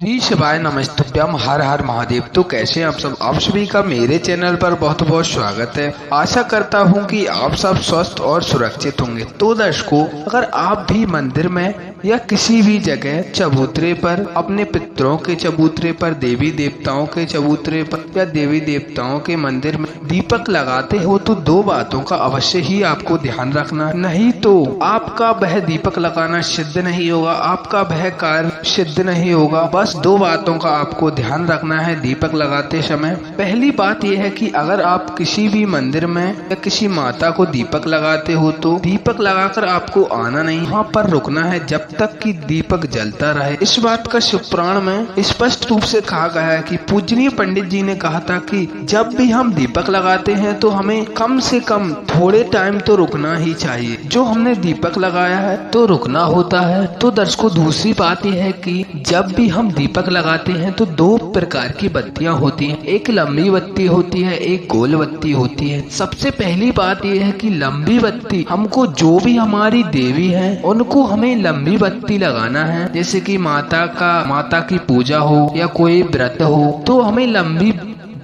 जी शिवाय नमस्तुभ्यम हर हर महादेव। तो कैसे हैं आप सब? आप सभी का मेरे चैनल पर बहुत बहुत स्वागत है। आशा करता हूं कि आप सब स्वस्थ और सुरक्षित होंगे। तो दर्शकों, अगर आप भी मंदिर में या किसी भी जगह चबूतरे पर, अपने पितरों के चबूतरे पर, देवी देवताओं के चबूतरे पर या देवी देवताओं के मंदिर में दीपक लगाते हो तो दो बातों का अवश्य ही आपको ध्यान रखना, नहीं तो आपका वह दीपक लगाना सिद्ध नहीं होगा, आपका वह कार्य सिद्ध नहीं होगा। बस दो बातों का आपको ध्यान रखना है दीपक लगाते समय। पहली बात यह है कि अगर आप किसी भी मंदिर में या किसी माता को दीपक लगाते हो तो दीपक लगाकर आपको आना नहीं, वहाँ पर रुकना है जब तक कि दीपक जलता रहे। इस बात का शिव पुराण में स्पष्ट रूप से कहा गया है कि पूजनीय पंडित जी ने कहा था कि जब भी हम दीपक लगाते हैं तो हमें कम से कम थोड़े टाइम तो रुकना ही चाहिए। जो हमने दीपक लगाया है तो रुकना होता है। तो दर्शकों, दूसरी बात यह है कि जब भी हम दीपक लगाते हैं तो दो प्रकार की बत्तियां होती हैं, एक लंबी बत्ती होती है, एक गोल बत्ती होती है। सबसे पहली बात यह है कि लंबी बत्ती, हमको जो भी हमारी देवी है उनको हमें लंबी बत्ती लगाना है। जैसे कि माता की पूजा हो या कोई व्रत हो तो हमें लंबी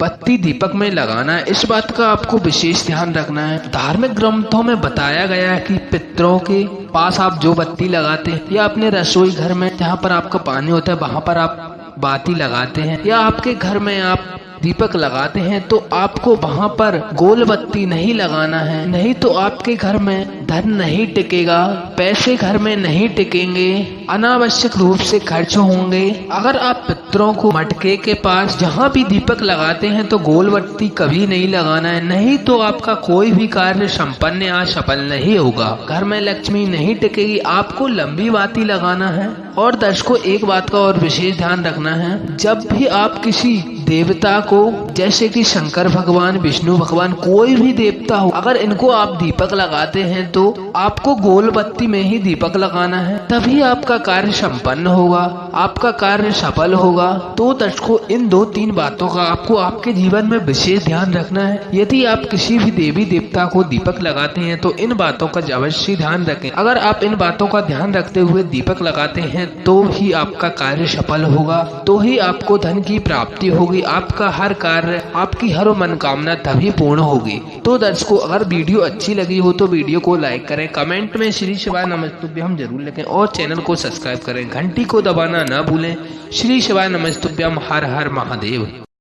बत्ती दीपक में लगाना है। इस बात का आपको विशेष ध्यान रखना है। धार्मिक ग्रंथों में बताया गया है कि पितरों के पास आप जो बत्ती लगाते हैं या अपने रसोई घर में जहाँ पर आपका पानी होता है वहाँ पर आप बाती लगाते हैं या आपके घर में आप दीपक लगाते हैं तो आपको वहाँ पर गोल बत्ती नहीं लगाना है, नहीं तो आपके घर में धन नहीं टिकेगा, पैसे घर में नहीं टिकेंगे, अनावश्यक रूप से खर्च होंगे। अगर आप पितरों को मटके के पास जहाँ भी दीपक लगाते हैं तो गोल बत्ती कभी नहीं लगाना है, नहीं तो आपका कोई भी कार्य संपन्न या सफल नहीं होगा, घर में लक्ष्मी नहीं टिकेगी। आपको लंबी बाती लगाना है। और दर्शकों, एक बात का और विशेष ध्यान रखना है, जब भी आप किसी देवता को, जैसे कि शंकर भगवान, विष्णु भगवान, कोई भी देवता हो, अगर इनको आप दीपक लगाते हैं तो आपको गोल बत्ती में ही दीपक लगाना है, तभी आपका कार्य संपन्न होगा, आपका कार्य सफल होगा। तो दर्शकों, इन दो तीन बातों का आपको आपके जीवन में विशेष ध्यान रखना है। यदि आप किसी भी देवी देवता को दीपक लगाते हैं तो इन बातों का अवश्य ध्यान रखें। अगर आप इन बातों का ध्यान रखते हुए दीपक लगाते हैं तो ही आपका कार्य सफल होगा, तो ही आपको धन की प्राप्ति होगी, आपका हर कार्य, आपकी हर मनोकामना तभी पूर्ण होगी। तो दर्शकों, अगर वीडियो अच्छी लगी हो तो वीडियो को लाइक करें, कमेंट में श्री शिवाय नमस्तुभ्यम जरूर लिखें और चैनल को सब्सक्राइब करें, घंटी को दबाना ना भूलें। श्री शिवाय नमस्तुभ्यम हर हर महादेव।